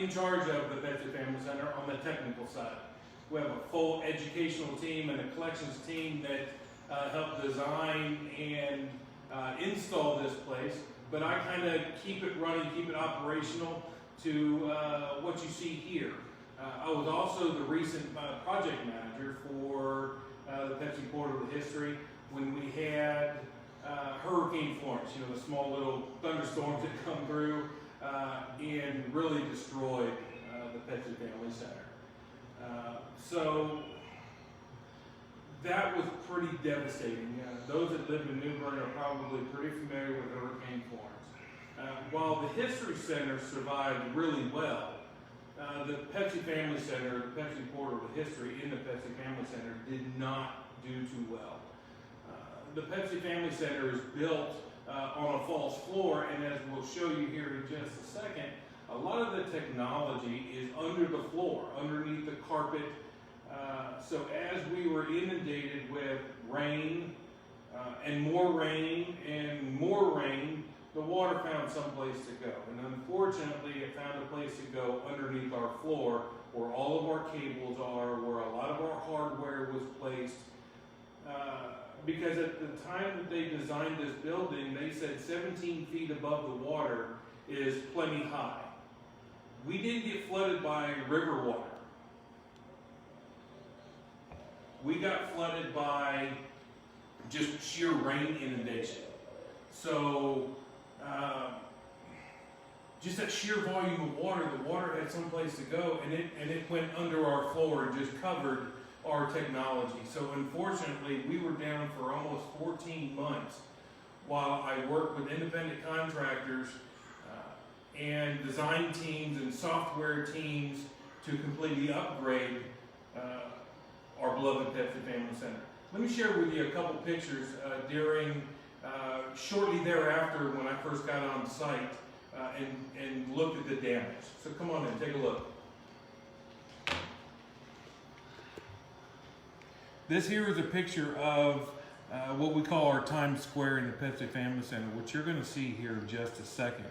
in charge of the Pepsi Family Center on the technical side. We have a full educational team and a collections team that help design and install this place, but I kind of keep it running, keep it operational to what you see here. I was also the recent project manager for the Pepsi Portal of History when we had Hurricane Florence, you know, the small little thunderstorms that come through and really destroyed the Pepsi Family Center. So that was pretty devastating. Those that live in New Bern are probably pretty familiar with Hurricane Florence. While the History Center survived really well, the Pepsi Family Center, the Pepsi Portal of History in the Pepsi Family Center did not do too well. The Pepsi Family Center is built on a false floor, and as we'll show you here in just a second, a lot of the technology is under the floor, underneath the carpet. So as we were inundated with rain and more rain and more rain, the water found some place to go. And unfortunately, it found a place to go underneath our floor where all of our cables are, where a lot of our hardware was placed. Because at the time that they designed this building, they said 17 feet above the water is plenty high. We didn't get flooded by river water. We got flooded by just sheer rain inundation. So just that sheer volume of water, the water had some place to go, and it went under our floor and just covered our technology. So unfortunately, we were down for almost 14 months while I worked with independent contractors and design teams and software teams to completely upgrade our beloved Pepsi Family Center. Let me share with you a couple pictures shortly thereafter when I first got on site and looked at the damage. So come on in, take a look. This here is a picture of what we call our Times Square in the Pepsi Family Center, which you're going to see here in just a second.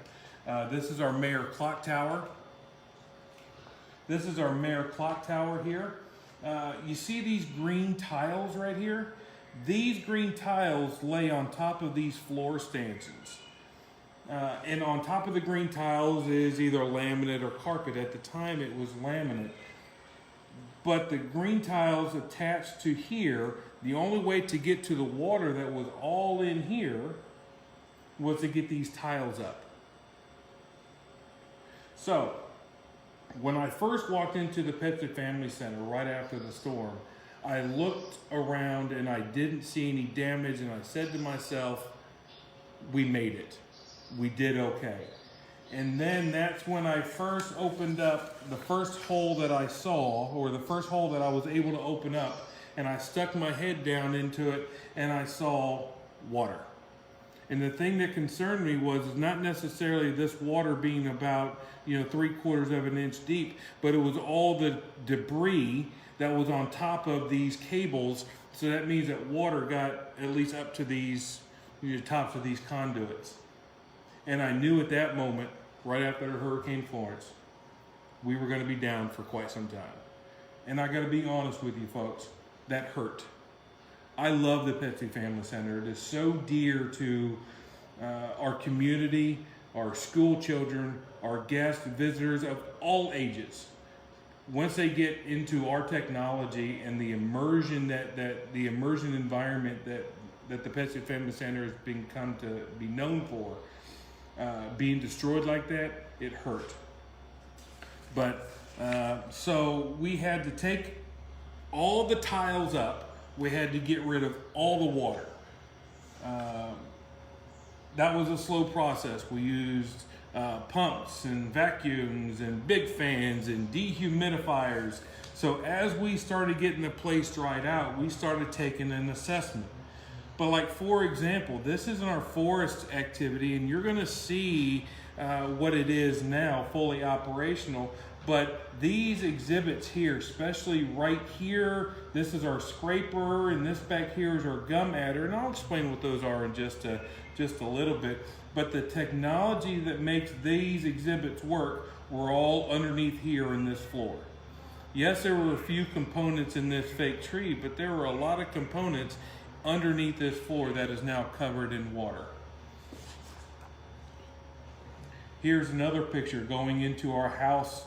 This is our Mayor Clock Tower. This is our Mayor Clock Tower here. You see these green tiles right here? These green tiles lay on top of these floor stanchions. And on top of the green tiles is either laminate or carpet. At the time it was laminate. But the green tiles attached to here, the only way to get to the water that was all in here was to get these tiles up. So, when I first walked into the Pepsi Family Center right after the storm, I looked around and I didn't see any damage, and I said to myself, we made it. We did okay. And then that's when I first opened up the first hole that I saw, or the first hole that I was able to open up, and I stuck my head down into it and I saw water. And the thing that concerned me was not necessarily this water being about 3/4 of an inch deep, but it was all the debris that was on top of these cables. So that means that water got at least up to these tops of these conduits. And I knew at that moment, right after Hurricane Florence, we were going to be down for quite some time. And I got to be honest with you folks, that hurt. I love the Pepsi Family Center. It is so dear to our community, our school children, our guests, visitors of all ages. Once they get into our technology and the immersion the immersion environment that the Pepsi Family Center has become to be known for, being destroyed like that, it hurt. But so we had to take all the tiles up. We had to get rid of all the water. That was a slow process. We used pumps and vacuums and big fans and dehumidifiers. So as we started getting the place dried out, we started taking an assessment. But like, for example, this isn't our forest activity, and you're gonna see what it is now fully operational. But these exhibits here, especially right here, this is our scraper, and this back here is our gum adder, and I'll explain what those are in just a little bit. But the technology that makes these exhibits work were all underneath here in this floor. Yes, there were a few components in this fake tree, but there were a lot of components underneath this floor that is now covered in water. Here's another picture going into our house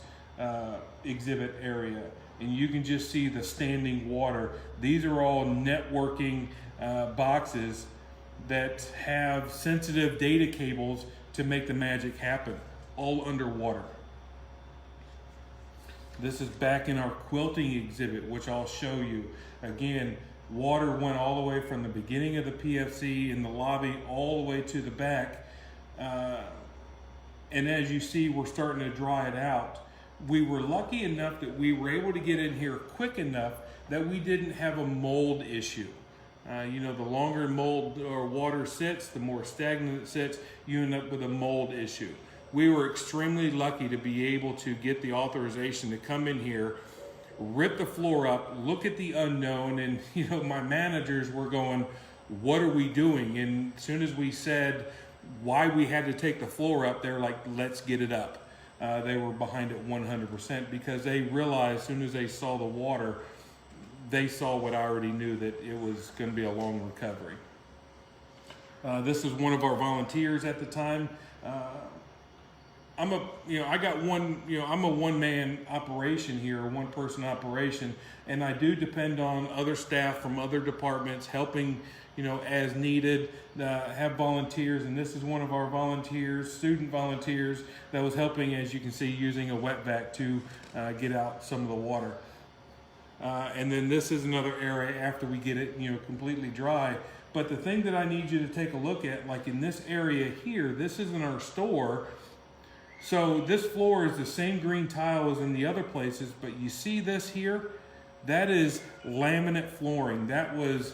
exhibit area, and you can just see the standing water. These are all networking boxes that have sensitive data cables to make the magic happen, all underwater. This is back in our quilting exhibit, which I'll show you. Again, water went all the way from the beginning of the PFC in the lobby all the way to the back. And as you see, we're starting to dry it out. We were lucky enough that we were able to get in here quick enough that we didn't have a mold issue. You know, the longer mold or water sits, the more stagnant it sits, you end up with a mold issue. We were extremely lucky to be able to get the authorization to come in here, rip the floor up, look at the unknown, and you know, my managers were going, what are we doing? And as soon as we said why we had to take the floor up, they're like, let's get it up. They were behind it 100% because they realized as soon as they saw the water, they saw what I already knew, that it was going to be a long recovery. This is one of our volunteers at the time. I'm a one-man operation here, a one-person operation, and I do depend on other staff from other departments helping, you know, as needed, have volunteers, and this is one of our volunteers, student volunteers, that was helping, as you can see, using a wet vac to get out some of the water. And then this is another area after we get it, you know, completely dry. But the thing that I need you to take a look at, like in this area here, this isn't our store. So this floor is the same green tile as in the other places, but you see this here? That is laminate flooring. That was,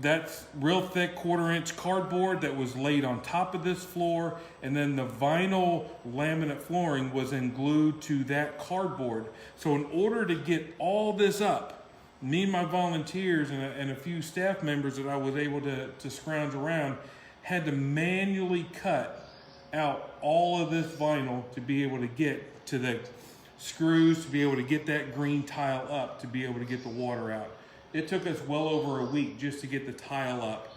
that's real thick 1/4-inch cardboard that was laid on top of this floor, and then the vinyl laminate flooring was then glued to that cardboard. So in order to get all this up, me and my volunteers and a few staff members that I was able to scrounge around had to manually cut out all of this vinyl to be able to get to the screws, to be able to get that green tile up, to be able to get the water out. It took us well over a week just to get the tile up.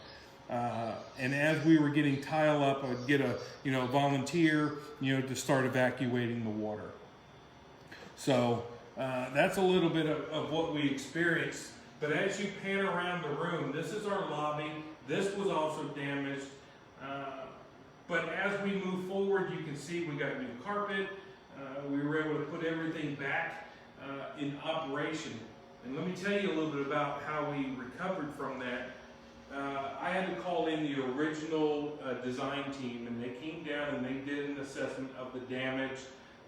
And as we were getting tile up, I'd get a volunteer to start evacuating the water. So that's a little bit of what we experienced. But as you pan around the room, this is our lobby. This was also damaged. But as we move forward, you can see we got new carpet. We were able to put everything back in operation. And let me tell you a little bit about how we recovered from that. I had to call in the original design team, and they came down and they did an assessment of the damage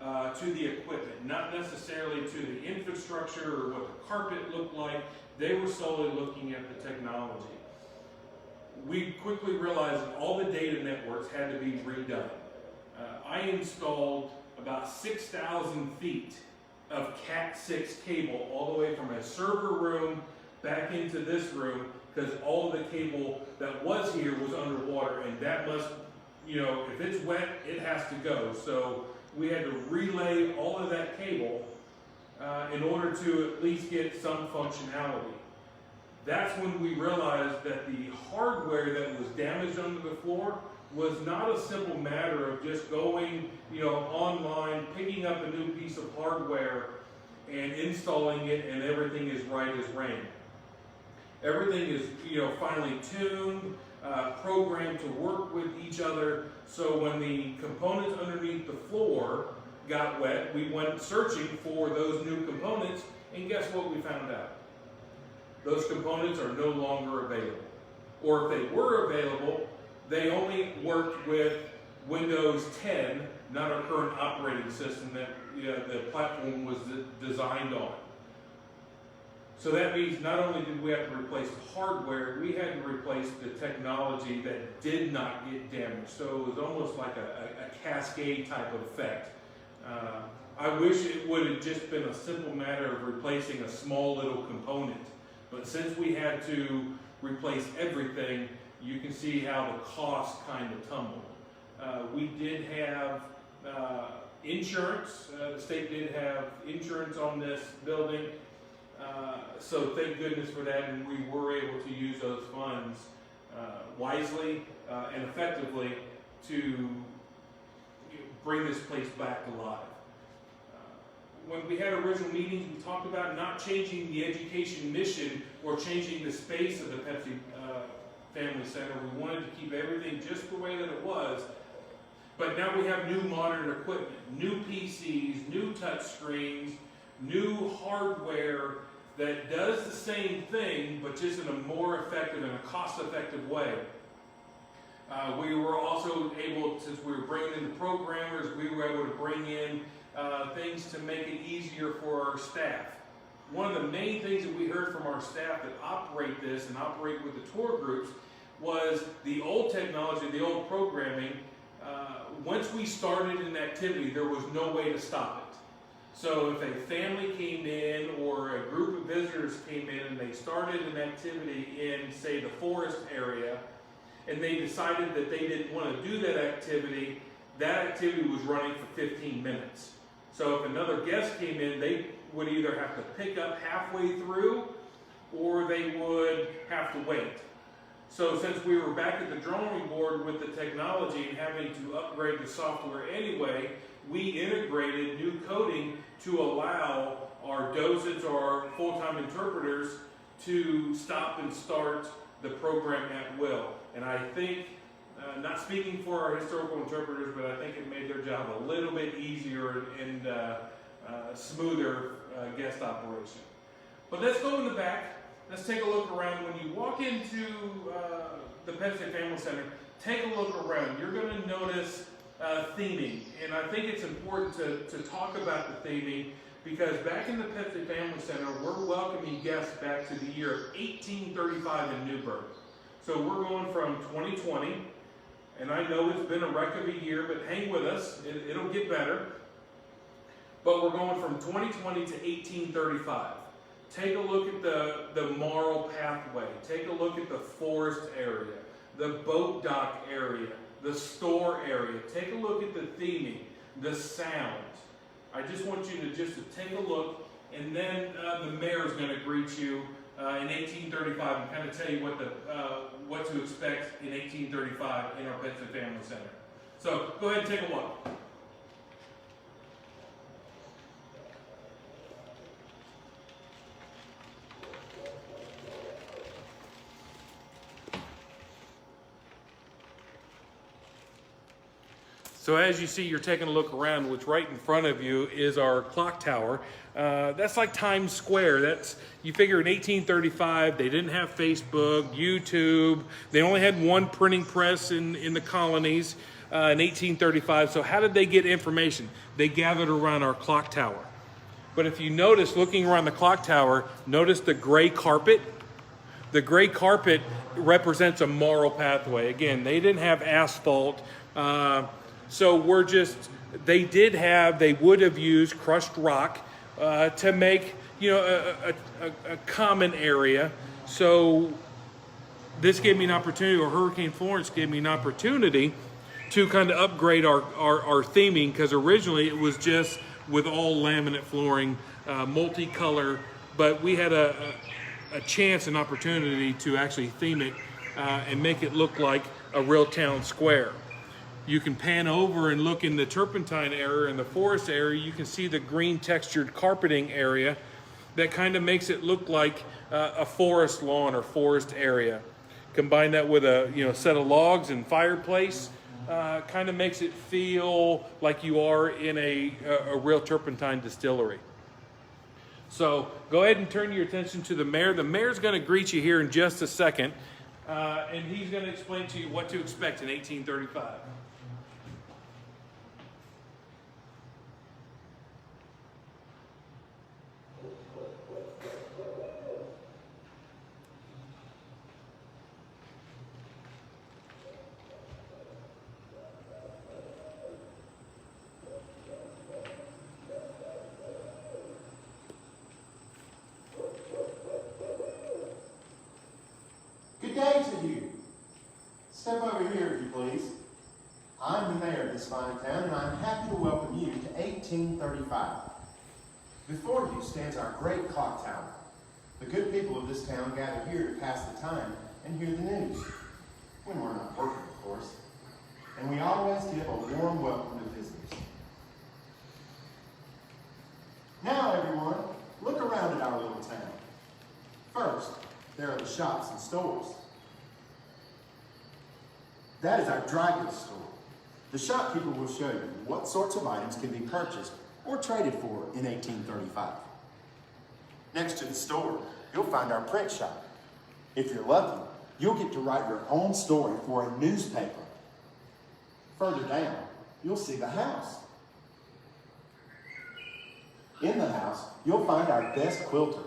to the equipment, not necessarily to the infrastructure or what the carpet looked like. They were solely looking at the technology. We quickly realized that all the data networks had to be redone. I installed about 6,000 feet of Cat6 cable all the way from a server room back into this room, because all of the cable that was here was underwater, and that must, if it's wet, it has to go. So we had to relay all of that cable in order to at least get some functionality. That's when we realized that the hardware that was damaged under the floor was not a simple matter of just going, online, picking up a new piece of hardware and installing it, and everything is right as rain. Everything is, finely tuned, programmed to work with each other. So when the components underneath the floor got wet, we went searching for those new components, and guess what we found out? Those components are no longer available. Or if they were available, they only worked with Windows 10, not our current operating system that the platform was designed on. So that means not only did we have to replace the hardware, we had to replace the technology that did not get damaged. So it was almost like a cascade type of effect. I wish it would have just been a simple matter of replacing a small little component. But since we had to replace everything, you can see how the cost kind of tumbled. We did have insurance. The state did have insurance on this building. So thank goodness for that, and we were able to use those funds wisely and effectively to bring this place back to life. When we had original meetings, we talked about not changing the education mission or changing the space of the Pepsi Family Center. We wanted to keep everything just the way that it was. But now we have new modern equipment, new PCs, new touch screens, new hardware that does the same thing, but just in a more effective and a cost-effective way. We were also able, since we were bringing in the programmers, we were able to bring in things to make it easier for our staff. One of the main things that we heard from our staff that operate this and operate with the tour groups was the old technology, the old programming. Once we started an activity, there was no way to stop it. So if a family came in or a group of visitors came in and they started an activity in, say, the forest area, and they decided that they didn't want to do that activity was running for 15 minutes. So if another guest came in, they would either have to pick up halfway through or they would have to wait. So since we were back at the drawing board with the technology and having to upgrade the software anyway, we integrated new coding to allow our docents or our full-time interpreters to stop and start the program at will. And I think, not speaking for our historical interpreters, but I think it made their job a little bit easier and smoother guest operation. But let's go in the back. Let's take a look around. When you walk into the Pepsi Family Center, take a look around. You're going to notice theming. And I think it's important to talk about the theming because back in the Pepsi Family Center, we're welcoming guests back to the year 1835 in Newburgh. So we're going from 2020, and I know it's been a wreck of a year, but hang with us. It'll get better. But we're going from 2020 to 1835. Take a look at the Marl pathway. Take a look at the forest area, the boat dock area, the store area. Take a look at the theming, the sound. I just want you to take a look, and then the mayor is going to greet you in 1835 and kind of tell you what to expect in 1835 in our Pepsi Family Center. So go ahead and take a look. So as you see, you're taking a look around, which right in front of you is our clock tower. That's like Times Square. You figure in 1835, they didn't have Facebook, YouTube. They only had one printing press in the colonies in 1835. So how did they get information? They gathered around our clock tower. But if you notice, looking around the clock tower, notice the gray carpet. The gray carpet represents a Marl pathway. Again, they didn't have asphalt. So they would have used crushed rock to make, a common area. So this gave me an opportunity, or Hurricane Florence gave me an opportunity to kind of upgrade our theming, because originally it was just with all laminate flooring, multicolor, but we had a chance, an opportunity to actually theme it and make it look like a real town square. You can pan over and look in the turpentine area, in the forest area. You can see the green textured carpeting area that kind of makes it look like a forest lawn or forest area. Combine that with a set of logs and fireplace, kind of makes it feel like you are in a real turpentine distillery. So go ahead and turn your attention to the mayor. The mayor's going to greet you here in just a second, and he's going to explain to you what to expect in 1835. 1835. Before you stands our great clock tower. The good people of this town gather here to pass the time and hear the news. When we're not working, of course. And we always give a warm welcome to visitors. Now, everyone, look around at our little town. First, there are the shops and stores. That is our dry goods store. The shopkeeper will show you what sorts of items can be purchased or traded for in 1835. Next to the store, you'll find our print shop. If you're lucky, you'll get to write your own story for a newspaper. Further down, you'll see the house. In the house, you'll find our best quilter.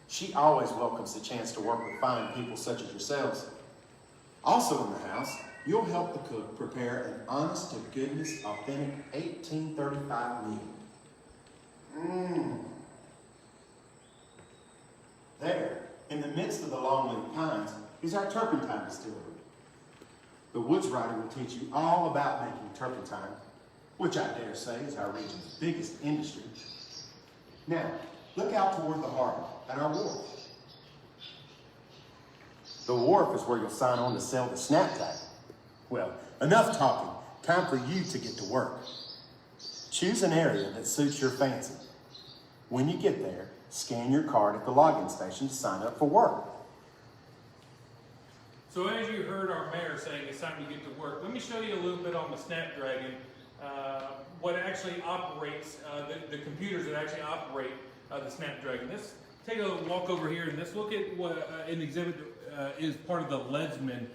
She always welcomes the chance to work with fine people such as yourselves. Also in the house, you'll help the cook prepare an honest-to-goodness, authentic 1835 meal. There, in the midst of the long-leaf pines, is our turpentine distillery. The woods writer will teach you all about making turpentine, which I dare say is our region's biggest industry. Now, look out toward the harbor and our wharf. The wharf is where you'll sign on to sell the snapdragon. Well, enough talking. Time for you to get to work. Choose an area that suits your fancy. When you get there, scan your card at the login station to sign up for work. So as you heard our mayor saying, it's time to get to work. Let me show you a little bit on the Snapdragon, what actually operates, the computers that actually operate the Snapdragon. Let's take a walk over here and let's look at what an exhibit is part of the leadsman.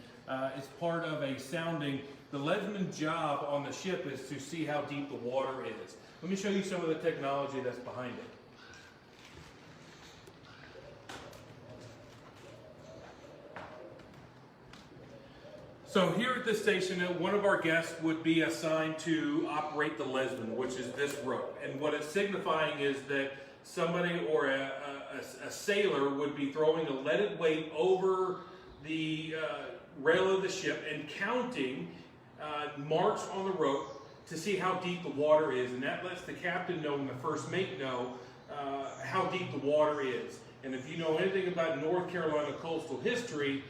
It's part of a sounding. The leadsman's job on the ship is to see how deep the water is. Let me show you some of the technology that's behind it. So here at this station, one of our guests would be assigned to operate the leadsman, which is this rope. And what it's signifying is that somebody or a sailor would be throwing a leaded weight over the rail of the ship and counting marks on the rope to see how deep the water is. And that lets the captain know and the first mate know how deep the water is. And if you know anything about North Carolina coastal history,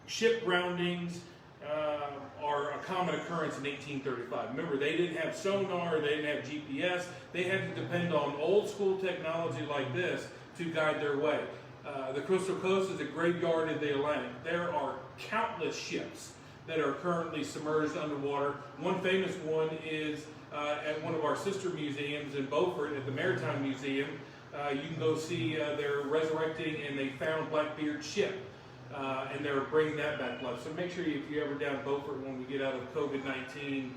ship groundings are a common occurrence in 1835. Remember, they didn't have sonar, they didn't have GPS. They had to depend on old school technology like this to guide their way. The Coastal Coast is a graveyard in the Atlantic. There are countless ships that are currently submerged underwater. One famous one is at one of our sister museums in Beaufort at the Maritime Museum. You can go see they're resurrecting and they found Blackbeard's ship. And they're bringing that back to life. So make sure if you're ever down in Beaufort when we get out of COVID-19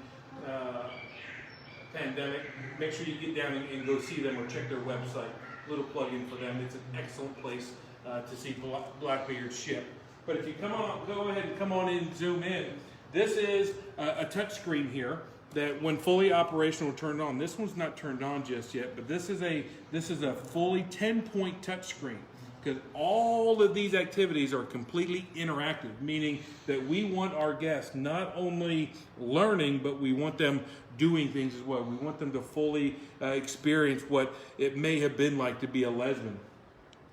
pandemic, make sure you get down and go see them or check their website. A little plug-in for them. It's an excellent place to see Blackbeard's ship. But if you go ahead and come on in and zoom in. This is a touch screen here that when fully operational turned on. This one's not turned on just yet, but this is a fully 10-point touch screen. Because all of these activities are completely interactive, meaning that we want our guests not only learning, but we want them doing things as well. We want them to fully experience what it may have been like to be a leadsman.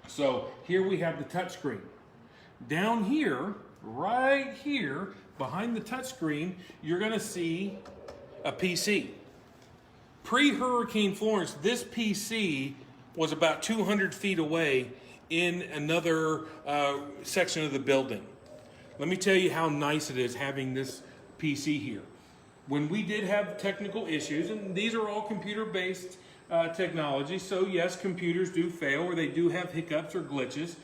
So here we have the touchscreen. Down here, right here, behind the touchscreen, you're going to see a PC. Pre-Hurricane Florence, this PC was about 200 feet away in another section of the building. Let me tell you how nice it is having this PC here. When we did have technical issues, and these are all computer-based technology, so yes, computers do fail or they do have hiccups or glitches.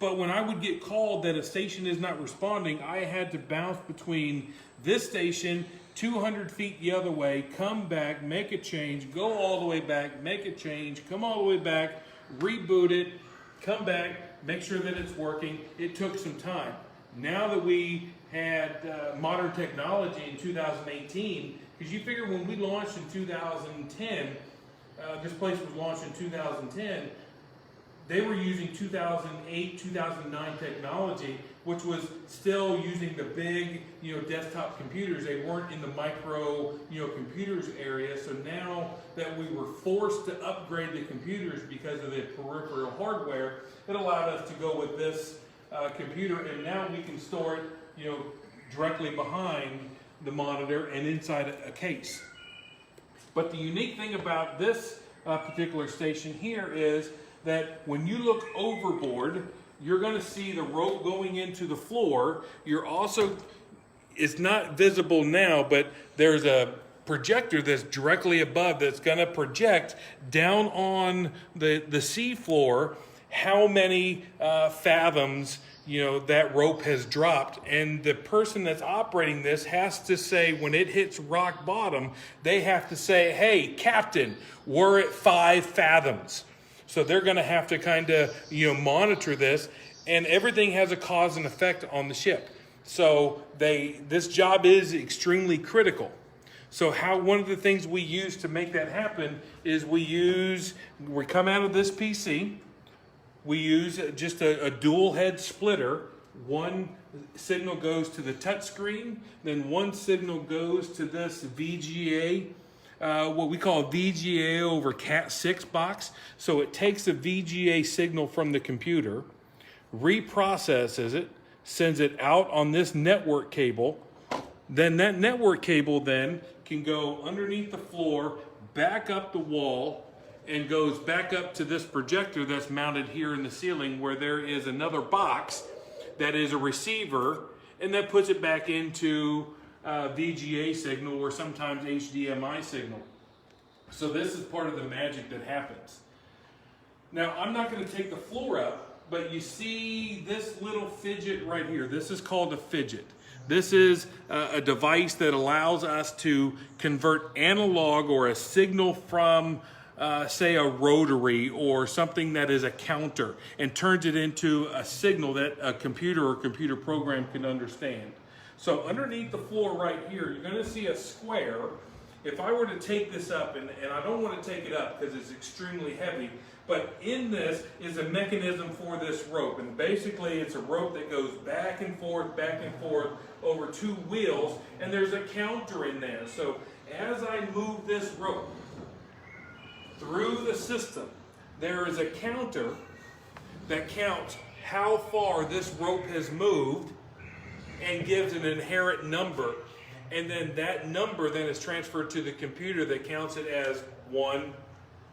But when I would get called that a station is not responding, I had to bounce between this station, 200 feet the other way, come back, make a change, go all the way back, make a change, come all the way back, reboot it, come back, make sure that it's working. It took some time. Now that we had modern technology in 2018, because you figure when we launched in 2010, this place was launched in 2010, they were using 2008, 2009 technology, which was still using the big, desktop computers. They weren't in the micro, computers area. So now that we were forced to upgrade the computers because of the peripheral hardware, it allowed us to go with this computer, and now we can store it, directly behind the monitor and inside a case. But the unique thing about this particular station here is that when you look overboard, you're going to see the rope going into the floor. You're also, it's not visible now, but there's a projector that's directly above that's going to project down on the sea floor how many fathoms that rope has dropped, and the person that's operating this has to say, when it hits rock bottom, they have to say, "Hey, Captain, we're at 5 fathoms." So they're going to have to kind of monitor this, and everything has a cause and effect on the ship. So this job is extremely critical. So one of the things we use to make that happen is we come out of this PC. We use just a dual head splitter. One signal goes to the touch screen, then one signal goes to this VGA, what we call a VGA over Cat6 box. So it takes the VGA signal from the computer, reprocesses it, sends it out on this network cable. Then that network cable then can go underneath the floor, back up the wall, and goes back up to this projector that's mounted here in the ceiling, where there is another box that is a receiver, and that puts it back into VGA signal or sometimes HDMI signal. So this is part of the magic that happens. Now, I'm not going to take the floor up, but you see this little fidget right here. This is called a fidget. This is a device that allows us to convert analog or a signal from say a rotary or something that is a counter, and turns it into a signal that a computer or computer program can understand. So underneath the floor right here, you're going to see a square. If I were to take this up, and I don't want to take it up because it's extremely heavy, but in this is a mechanism for this rope. And basically it's a rope that goes back and forth over 2 wheels, and there's a counter in there. So as I move this rope through the system, there is a counter that counts how far this rope has moved and gives an inherent number. And then that number then is transferred to the computer that counts it as 1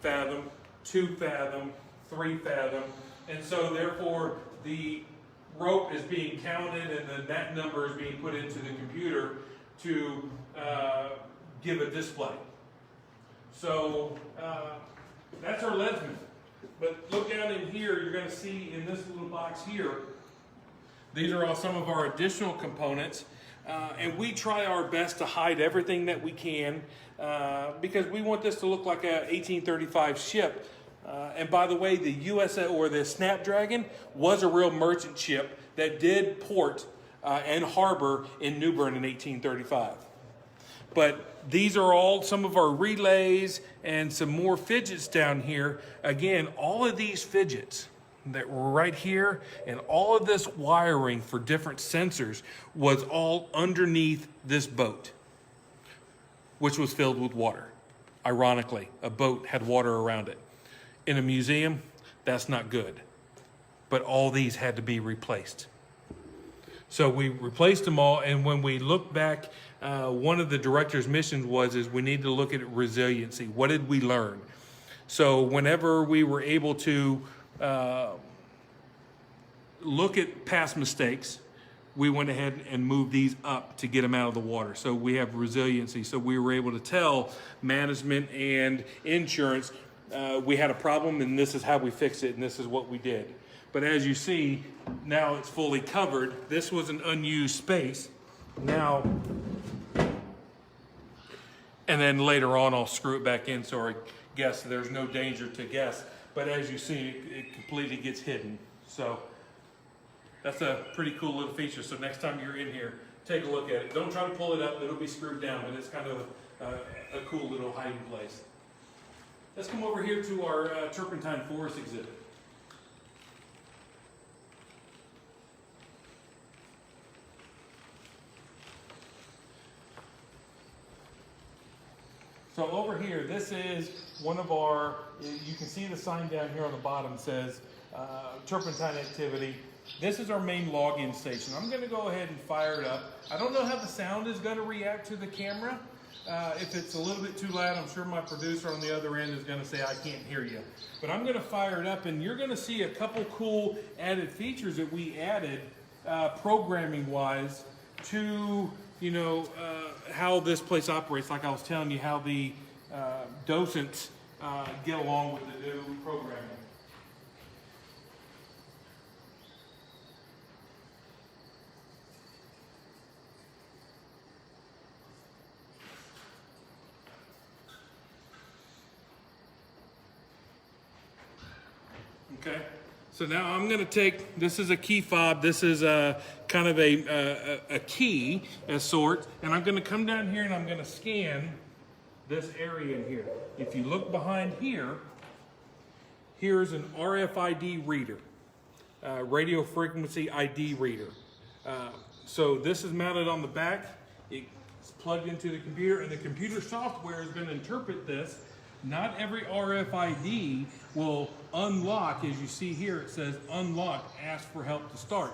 fathom, 2 fathom, 3 fathom. And so therefore the rope is being counted, and then that number is being put into the computer to give a display. So that's our leadsman. But look down in here, you're going to see in this little box here, these are all some of our additional components. And we try our best to hide everything that we can because we want this to look like a 1835 ship. And by the way, the USA or the Snapdragon was a real merchant ship that did port and harbor in New Bern in 1835. But these are all some of our relays and some more fidgets down here. Again, all of these fidgets that were right here and all of this wiring for different sensors was all underneath this boat, which was filled with water. Ironically, a boat had water around it. In a museum, that's not good. But all these had to be replaced. So we replaced them all, and when we look back, one of the director's missions is we need to look at resiliency. What did we learn? So whenever we were able to look at past mistakes, we went ahead and moved these up to get them out of the water. So we have resiliency. So we were able to tell management and insurance, we had a problem and this is how we fixed it and this is what we did. But as you see, now it's fully covered. This was an unused space. Now, and then later on I'll screw it back in so our guests, there's no danger to guests. But as you see, it completely gets hidden. So that's a pretty cool little feature. So next time you're in here, take a look at it. Don't try to pull it up, it'll be screwed down, but it's kind of a cool little hiding place. Let's come over here to our Turpentine Forest exhibit. So over here, this is one of our, you can see the sign down here on the bottom says turpentine activity. This is our main login station. I'm gonna go ahead and fire it up. I don't know how the sound is gonna react to the camera. If it's a little bit too loud, I'm sure my producer on the other end is gonna say, I can't hear you. But I'm gonna fire it up and you're gonna see a couple cool added features that we added programming wise to, you know, how this place operates. Like I was telling you, how the docents get along with the new programming. Okay, so now I'm going to take, this is a key fob, this is a kind of a key, a sort, and I'm going to come down here and I'm going to scan this area in here. If you look behind here, here's an RFID reader, radio frequency ID reader. So this is mounted on the back, it's plugged into the computer, and the computer software is going to interpret this. Not every RFID will unlock. As you see here, it says unlock, ask for help to start.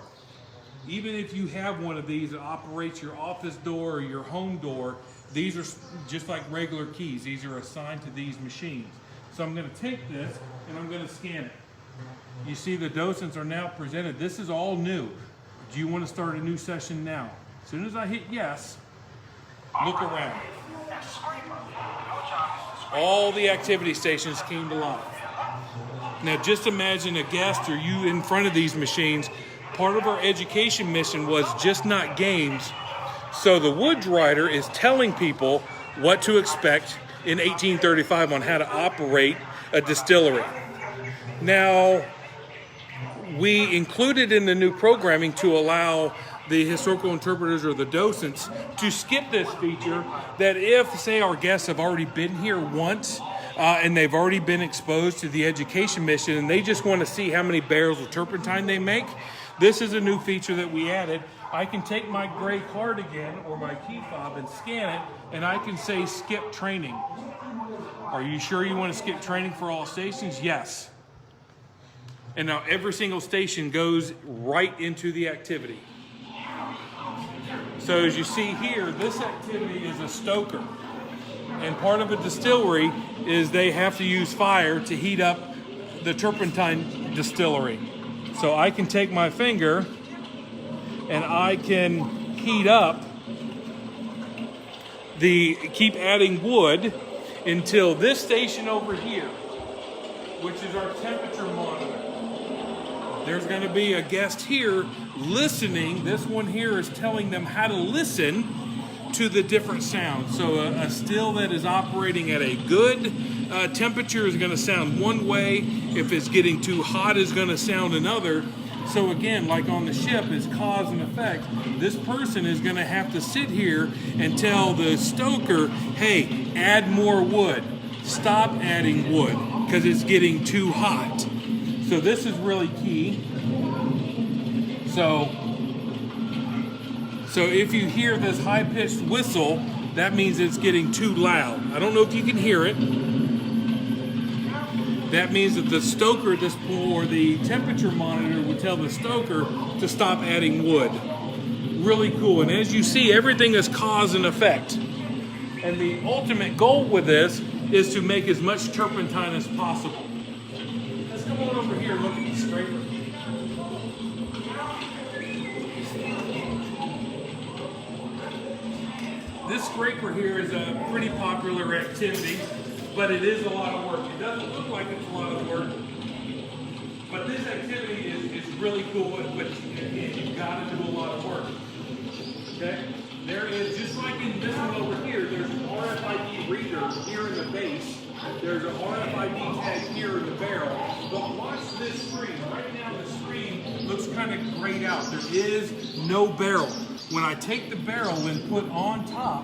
Even if you have one of these that operates your office door or your home door, these are just like regular keys. These are assigned to these machines. So I'm going to take this and I'm going to scan it. You see the docents are now presented. This is all new. Do you want to start a new session now? As soon as I hit yes, look around. All the activity stations came to life. Now just imagine a guest or you in front of these machines. Part of our education mission was just not games. So the Woods Writer is telling people what to expect in 1835 on how to operate a distillery. Now, we included in the new programming to allow the historical interpreters or the docents to skip this feature, that if, say, our guests have already been here once and they've already been exposed to the education mission and they just want to see how many barrels of turpentine they make, this is a new feature that we added. I can take my gray card again or my key fob and scan it, and I can say skip training. Are you sure you want to skip training for all stations? Yes. And now every single station goes right into the activity. So as you see here, this activity is a stoker. And part of a distillery is they have to use fire to heat up the turpentine distillery. So I can take my finger and I can heat up keep adding wood until this station over here, which is our temperature monitor. There's going to be a guest here listening. This one here is telling them how to listen to the different sounds. So a still that is operating at a good temperature is going to sound one way. If it's getting too hot, it's going to sound another. So again, like on the ship, it's cause and effect. This person is going to have to sit here and tell the stoker, hey, add more wood. Stop adding wood because it's getting too hot. So this is really key. So if you hear this high-pitched whistle, that means it's getting too loud. I don't know if you can hear it. That means that the stoker at this point, or the temperature monitor, would tell the stoker to stop adding wood. Really cool. And as you see, everything is cause and effect. And the ultimate goal with this is to make as much turpentine as possible. Let's come on over here and look at the scraper. This scraper here is a pretty popular activity, but it is a lot of work. It doesn't look like it's a lot of work, but this activity is really cool, but again, you've got to do a lot of work. Okay? There is, just like in this one over here, there's an RFID reader here in the base. There's an RFID tag here in the barrel. But watch this screen. Right now the screen looks kind of grayed out. There is no barrel. When I take the barrel and put on top,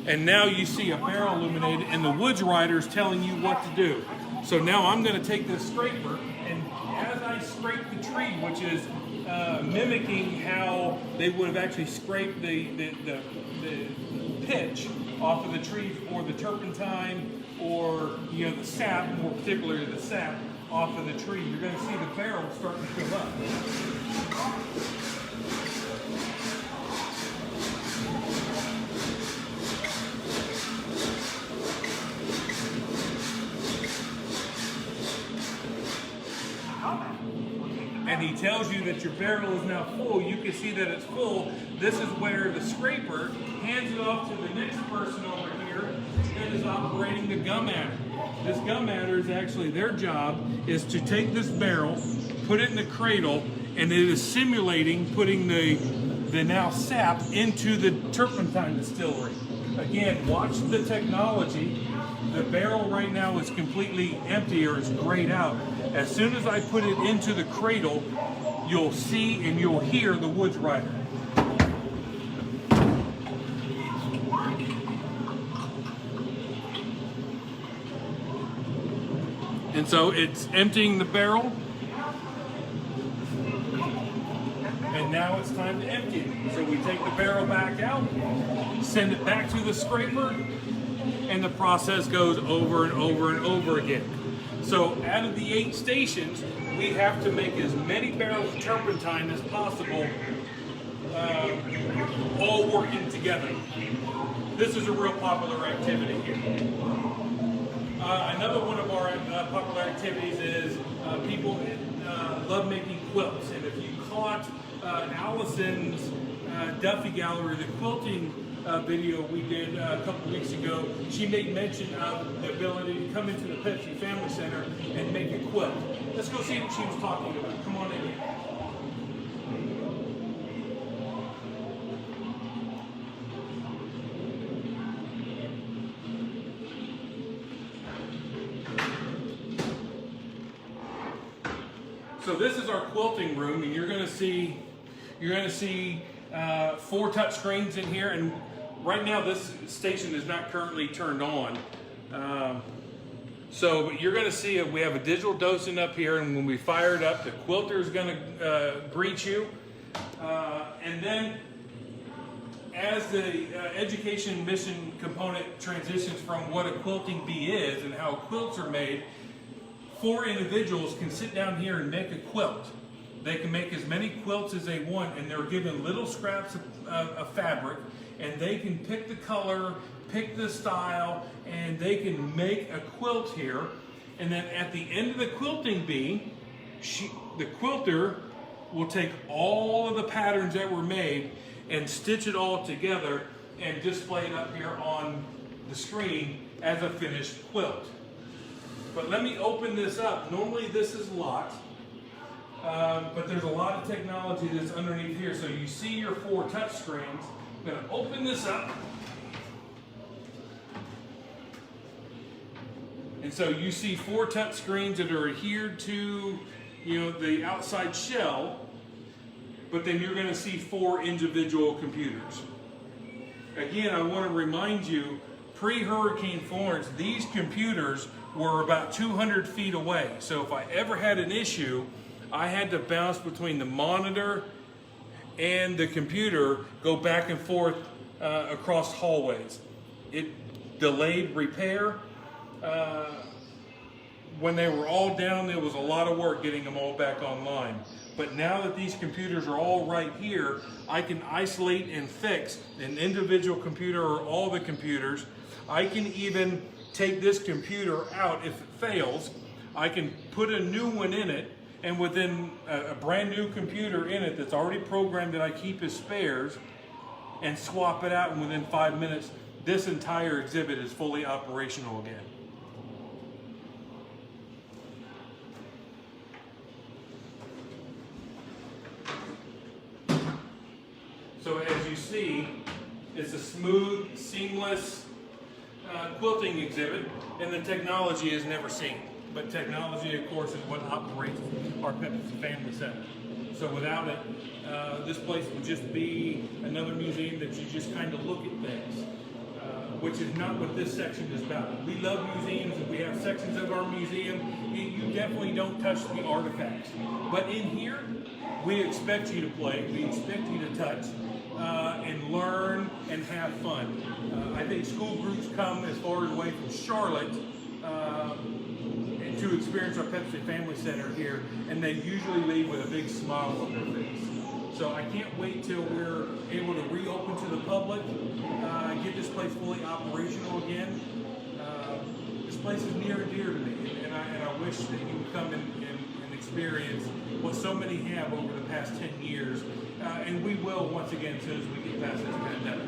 and now you see a barrel illuminated and the Woods Writer is telling you what to do. So now I'm going to take this scraper, and as I scrape the tree, which is mimicking how they would have actually scraped the pitch off of the tree, or the turpentine, or the sap, more particularly the sap off of the tree, you're going to see the barrel starting to fill up. And he tells you that your barrel is now full. You can see that it's full. This is where the scraper hands it off to the next person over here that is operating the gum adder. This gum adder is actually, their job is to take this barrel, put it in the cradle, and it is simulating putting the now sap into the turpentine distillery. Again, watch the technology. The barrel right now is completely empty, or it's grayed out. As soon as I put it into the cradle, you'll see and you'll hear the Woods Rider. And so it's emptying the barrel. And now it's time to empty it. So we take the barrel back out, send it back to the scraper, and the process goes over and over and over again. So out of the 8 stations, we have to make as many barrels of turpentine as possible, all working together. This is a real popular activity here. Another one of our popular activities is people love making quilts. And if you caught Allison's Duffy Gallery, the quilting video we did a couple weeks ago, she made mention of the ability to come into the Pepsi Family Center and make a quilt. Let's go see what she was talking about. Come on in here. So this is our quilting room, and you're going to see 4 touch screens in here, and right now this station is not currently turned on. But you're going to see we have a digital dosing up here, and when we fire it up, the quilter is going to greet you. And then as the education mission component transitions from what a quilting bee is and how quilts are made, 4 individuals can sit down here and make a quilt. They can make as many quilts as they want, and they're given little scraps of fabric, and they can pick the color, pick the style, and they can make a quilt here. And then at the end of the quilting bee, the quilter will take all of the patterns that were made and stitch it all together and display it up here on the screen as a finished quilt. But let me open this up. Normally this is locked, but there's a lot of technology that's underneath here. So you see your 4 touch screens. I'm going to open this up. And so you see 4 touch screens that are adhered to, the outside shell, but then you're going to see 4 individual computers. Again, I want to remind you, pre-Hurricane Florence, these computers were about 200 feet away. So if I ever had an issue, I had to bounce between the monitor and the computer, go back and forth across hallways. It delayed repair. When they were all down, there was a lot of work getting them all back online. But now that these computers are all right here, I can isolate and fix an individual computer or all the computers. I can even take this computer out if it fails. I can put a new one in it, and within a brand new computer in it that's already programmed that I keep as spares, and swap it out, and within 5 minutes, this entire exhibit is fully operational again. So as you see, it's a smooth, seamless quilting exhibit, and the technology is never seen. But technology, of course, is what operates our Pepsi Family Center. So without it, this place would just be another museum that you just kind of look at things, which is not what this section is about. We love museums, and we have sections of our museum. You definitely don't touch the artifacts. But in here, we expect you to play, we expect you to touch. and learn and have fun. I think school groups come as far away from Charlotte to experience our Pepsi Family Center here, and they usually leave with a big smile on their face. So I can't wait till we're able to reopen to the public, get this place fully operational again. This place is near and dear to me, and I wish that you would come and experience what so many have over the past 10 years, and we will once again as soon as we get past this pandemic.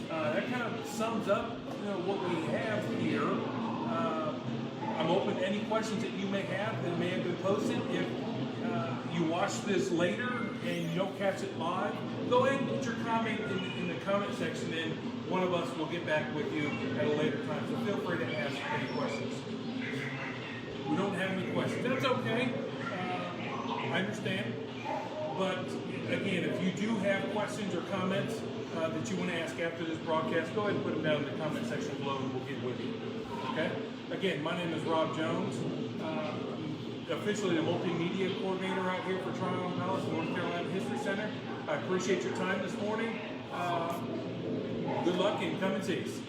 That kind of sums up what we have here. I'm open to any questions that you may have that may have been posted. If you watch this later and you don't catch it live, go ahead and put your comment in the comment section, and one of us will get back with you at a later time. So feel free to ask any questions. We don't have any questions. That's okay. I understand. But again, if you do have questions or comments that you want to ask after this broadcast, go ahead and put them down in the comment section below and we'll get with you. Okay? Again, my name is Rob Jones. Officially the multimedia coordinator out here for Tryon Palace, North Carolina History Center. I appreciate your time this morning. Good luck and come and see us.